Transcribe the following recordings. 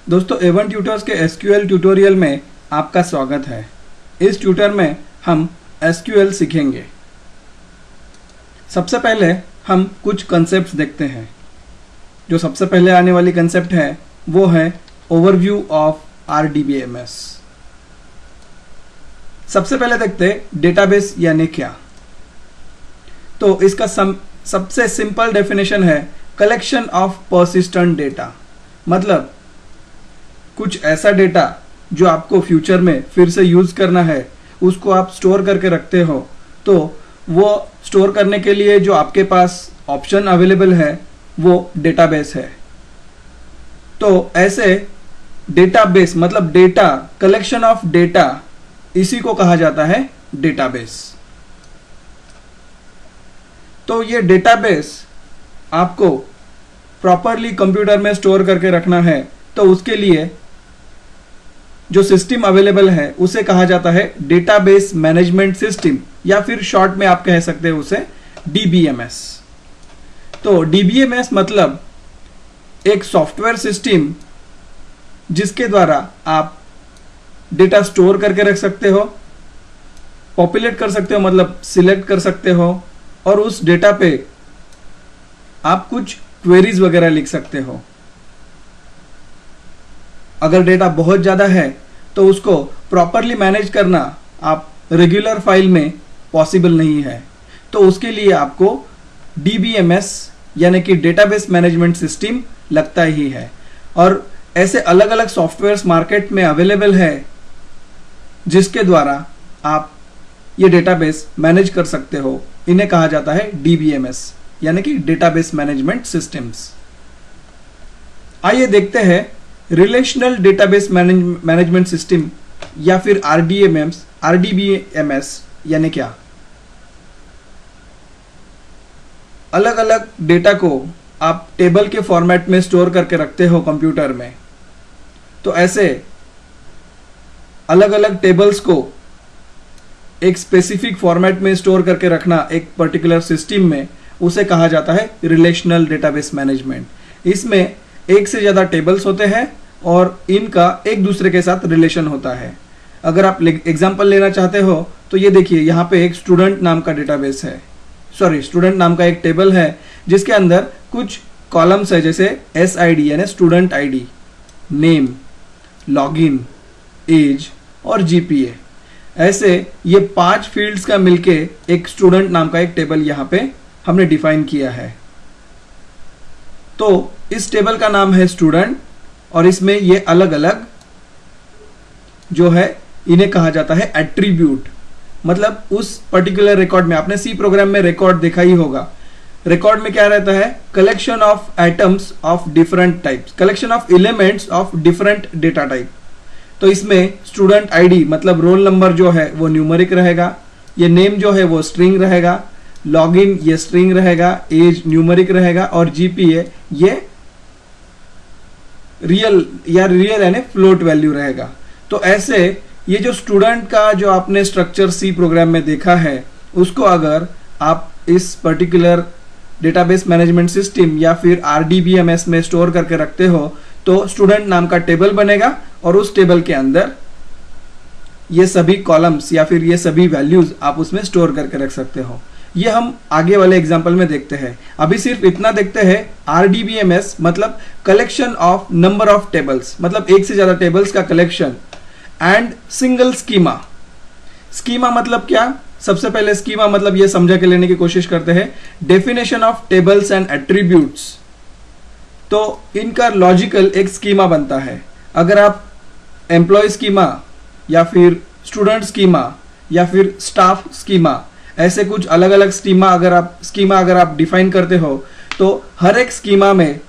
दोस्तों A1 tutors के SQL tutorial में आपका स्वागत है। इस ट्यूटर में हम SQL सीखेंगे। सबसे पहले हम कुछ कंसेप्ट्स देखते हैं। जो सबसे पहले आने वाली कंसेप्ट है वो है ओवरव्यू ऑफ RDBMS। सबसे पहले देखते हैं डेटाबेस यानी क्या। तो इसका सबसे सिंपल डेफिनेशन है कलेक्शन ऑफ पर्सिस्टेंट डेटा, मतलब कुछ ऐसा डेटा जो आपको फ्यूचर में फिर से यूज करना है, उसको आप स्टोर करके रखते हो। तो वो स्टोर करने के लिए जो आपके पास ऑप्शन अवेलेबल है वो डेटाबेस है। तो ऐसे डेटाबेस मतलब डेटा, कलेक्शन ऑफ डेटा, इसी को कहा जाता है डेटाबेस। तो ये डेटाबेस आपको प्रॉपरली कंप्यूटर में स्टोर करके रखना है, तो उसके लिए जो सिस्टम अवेलेबल है उसे कहा जाता है डेटाबेस मैनेजमेंट सिस्टम, या फिर शॉर्ट में आप कह सकते हैं उसे DBMS। तो DBMS मतलब एक सॉफ्टवेयर सिस्टम जिसके द्वारा आप डेटा स्टोर करके रख सकते हो, पॉपुलेट कर सकते हो मतलब सिलेक्ट कर सकते हो, और उस डेटा पे आप कुछ क्वेरीज वगैरह लिख सकते हो। अगर डेटा बहुत ज्यादा है तो उसको प्रॉपरली मैनेज करना आप रेगुलर फाइल में पॉसिबल नहीं है। तो उसके लिए आपको DBMS यानी कि डेटाबेस मैनेजमेंट सिस्टम लगता ही है। और ऐसे अलग अलग सॉफ्टवेयर्स मार्केट में अवेलेबल है जिसके द्वारा आप ये डेटाबेस मैनेज कर सकते हो। इन्हें कहा जाता है DBMS यानी कि डेटाबेस मैनेजमेंट सिस्टम्स। आइए देखते हैं रिलेशनल डेटाबेस मैनेजमेंट सिस्टम या फिर RDBMS यानी क्या। अलग अलग डेटा को आप टेबल के फॉर्मेट में स्टोर करके रखते हो कंप्यूटर में। तो ऐसे अलग अलग टेबल्स को एक स्पेसिफिक फॉर्मेट में स्टोर करके रखना एक पर्टिकुलर सिस्टम में, उसे कहा जाता है रिलेशनल डेटाबेस मैनेजमेंट। इसमें एक से ज्यादा टेबल्स होते हैं और इनका एक दूसरे के साथ रिलेशन होता है। अगर आप एग्जांपल लेना चाहते हो तो ये देखिए, यहाँ पे एक स्टूडेंट नाम का डेटाबेस है, स्टूडेंट नाम का एक टेबल है जिसके अंदर कुछ कॉलम्स है, जैसे SID यानी student ID, name, login, age और GPA। ऐसे ये 5 फील्ड्स का मिलके एक स्टूडेंट नाम का एक टेबल यहाँ पे हमने डिफाइन किया है। तो इस टेबल का नाम है स्टूडेंट, और इसमें ये अलग अलग जो है इन्हें कहा जाता है एट्रीब्यूट। मतलब उस पर्टिकुलर रिकॉर्ड में, आपने C प्रोग्राम में रिकॉर्ड देखा ही होगा, रिकॉर्ड में क्या रहता है, collection of items of different types, collection of elements of different data type. तो इसमें स्टूडेंट ID मतलब रोल नंबर जो है वो न्यूमेरिक रहेगा, ये नेम जो है वो स्ट्रिंग रहेगा, लॉगिन ये स्ट्रिंग रहेगा, एज न्यूमेरिक रहेगा, और GPA ये रियल यानी फ्लोट वैल्यू रहेगा। तो ऐसे ये जो स्टूडेंट का जो आपने स्ट्रक्चर C प्रोग्राम में देखा है, उसको अगर आप इस पर्टिकुलर डेटाबेस मैनेजमेंट सिस्टम या फिर RDBMS में स्टोर करके रखते हो, तो स्टूडेंट नाम का टेबल बनेगा और उस टेबल के अंदर ये सभी कॉलम्स या फिर ये सभी वैल्यूज आप उसमें स्टोर करके रख सकते हो। ये हम आगे वाले एग्जांपल में देखते हैं। अभी सिर्फ इतना देखते हैं, RDBMS मतलब collection of number of tables, मतलब एक से ज्यादा टेबल्स का collection, and single schema. Schema मतलब क्या, सबसे पहले स्कीमा मतलब ये समझा के लेने की कोशिश करते हैं, definition of tables and attributes. तो इनका लॉजिकल एक स्कीमा बनता है। अगर आप एम्प्लॉय स्कीमा या फिर स्टूडेंट स्कीमा या फिर स्टाफ स्कीमा, ऐसे कुछ अलग अलग स्कीमा अगर आप डिफाइन करते हो, तो हर एक स्कीमा में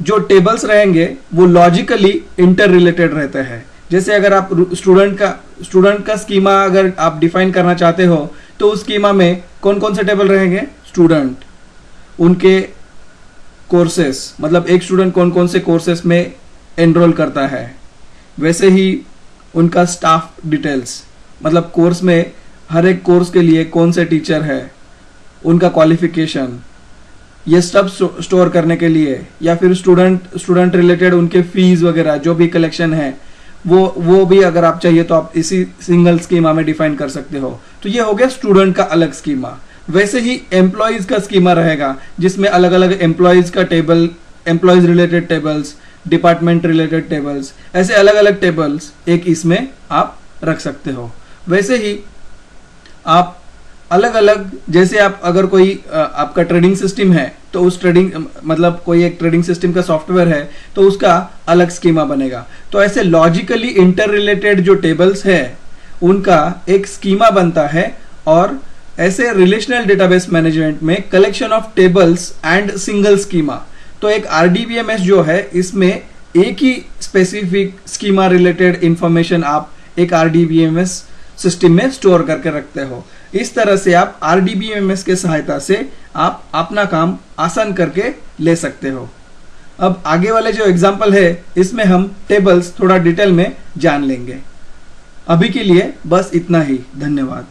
जो टेबल्स रहेंगे वो लॉजिकली इंटर रिलेटेड रहते हैं। जैसे अगर आप स्टूडेंट का स्कीमा अगर आप डिफाइन करना चाहते हो, तो उस स्कीमा में कौन कौन से टेबल रहेंगे, स्टूडेंट, उनके कोर्सेस, मतलब एक स्टूडेंट कौन कौन से कोर्सेस में एनरोल करता है, वैसे ही उनका स्टाफ डिटेल्स, मतलब कोर्स में हर एक कोर्स के लिए कौन से टीचर है, उनका क्वालिफिकेशन, ये सब स्टोर करने के लिए, या फिर स्टूडेंट रिलेटेड उनके फीस वगैरह जो भी कलेक्शन है वो भी अगर आप चाहिए तो आप इसी सिंगल स्कीमा में डिफाइन कर सकते हो। तो ये हो गया स्टूडेंट का अलग स्कीमा। वैसे ही एम्प्लॉयज का स्कीमा रहेगा जिसमें अलग अलग एम्प्लॉयज का table, employees related tables, department related tables, ऐसे अलग अलग टेबल्स एक इसमें आप रख सकते हो। वैसे ही आप अलग अलग, जैसे आप अगर कोई आपका ट्रेडिंग सिस्टम है तो उस ट्रेडिंग मतलब कोई एक ट्रेडिंग सिस्टम का सॉफ्टवेयर है तो उसका अलग स्कीमा बनेगा। तो ऐसे लॉजिकली इंटर रिलेटेड जो टेबल्स है उनका एक स्कीमा बनता है। और ऐसे रिलेशनल डेटाबेस मैनेजमेंट में collection of tables and single schema, तो एक RDBMS जो है इसमें एक ही स्पेसिफिक स्कीमा रिलेटेड इंफॉर्मेशन आप एक RDBMS सिस्टम में स्टोर करके रखते हो। इस तरह से आप RDBMS के सहायता से आप अपना काम आसान करके ले सकते हो। अब आगे वाले जो एग्जाम्पल है इसमें हम टेबल्स थोड़ा डिटेल में जान लेंगे। अभी के लिए बस इतना ही। धन्यवाद।